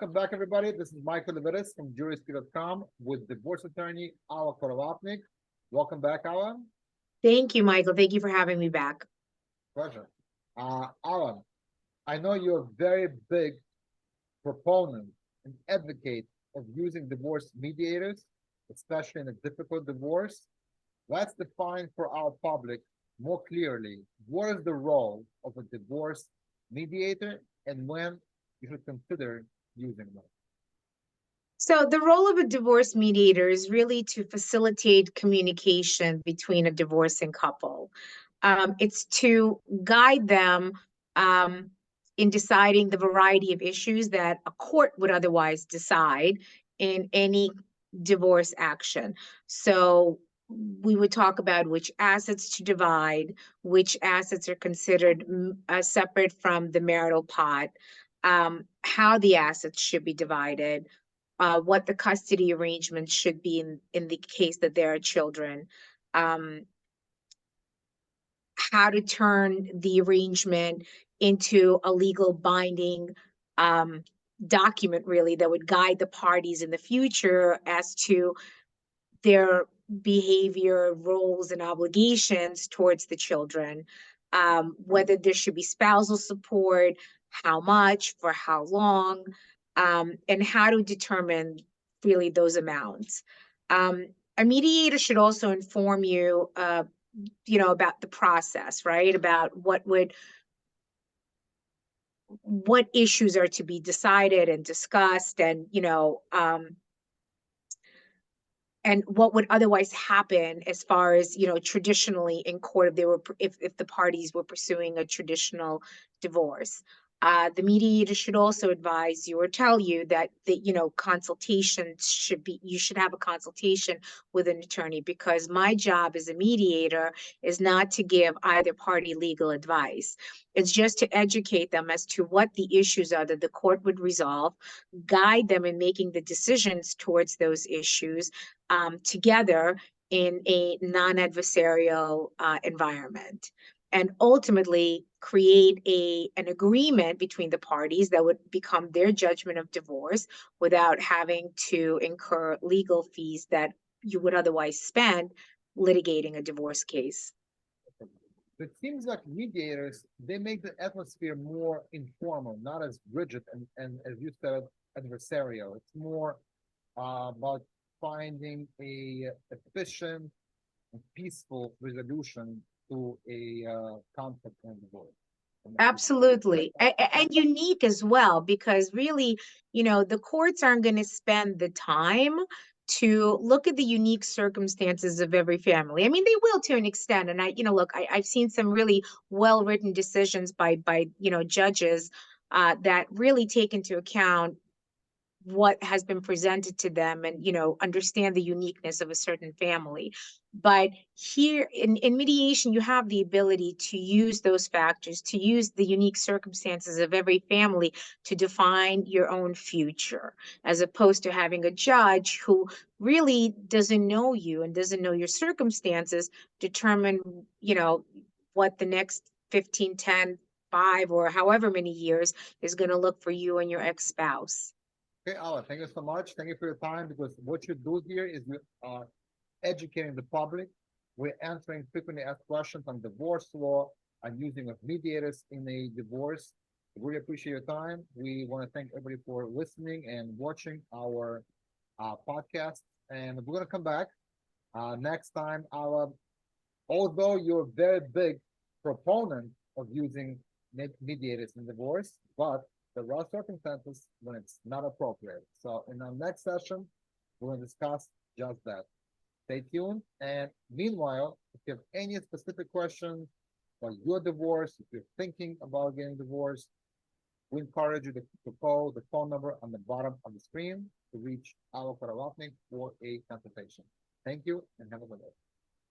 Welcome back, everybody. This is Michael Levitis from JurisQ.com with divorce attorney Alla Kurolapnik. Welcome back, Alla. Thank you, Michael. Thank you for having me back. Pleasure. Alla, I know you're a very big proponent and advocate of using divorce mediators, especially in a difficult divorce. Let's define for our public more clearly what is the role of a divorce mediator and when you should consider using them. So the role of a divorce mediator is really to facilitate communication between a divorcing couple. It's to guide them in deciding the variety of issues that a court would otherwise decide in any divorce action. So we would talk about which assets to divide, which assets are considered separate from the marital pot, how the assets should be divided, what the custody arrangement should be in the case that there are children, how to turn the arrangement into a legal binding document, really, that would guide the parties in the future as to their behavior, roles, and obligations towards the children, whether there should be spousal support, how much, for how long, and how to determine really those amounts. A mediator should also inform you, about the process, right? About what issues are to be decided and discussed, and and what would otherwise happen as far as, traditionally in court if the parties were pursuing a traditional divorce. The mediator should also advise you or tell you that consultations you should have a consultation with an attorney, because my job as a mediator is not to give either party legal advice. It's just to educate them as to what the issues are that the court would resolve, guide them in making the decisions towards those issues together in a non-adversarial environment, and ultimately create an agreement between the parties that would become their judgment of divorce without having to incur legal fees that you would otherwise spend litigating a divorce case. It seems like mediators, they make the atmosphere more informal, not as rigid and as you said, adversarial. It's more about finding a efficient and peaceful resolution to a conflict and divorce. Absolutely. And unique as well, because really, the courts aren't going to spend the time to look at the unique circumstances of every family. I mean, they will to an extent. And I've seen some really well-written decisions by judges that really take into account what has been presented to them and understand the uniqueness of a certain family. But here in mediation, you have the ability to use those factors, to use the unique circumstances of every family to define your own future, as opposed to having a judge who really doesn't know you and doesn't know your circumstances determine what the next 15, 10, 5, or however many years is going to look for you and your ex-spouse. Okay, Alla, thank you so much. Thank you for your time, because what you do here is you are educating the public. We're answering frequently asked questions on divorce law and using of mediators in a divorce. Really appreciate your time. We want to thank everybody for listening and watching our podcast. And we're going to come back next time. Although you're a very big proponent of using mediators in divorce, but there are circumstances when it's not appropriate. So in our next session, we're going to discuss just that. Stay tuned. And meanwhile, if you have any specific questions about your divorce, if you're thinking about getting divorced, we encourage you to call the phone number on the bottom of the screen to reach Alla Kurolapnik for a consultation. Thank you and have a good day.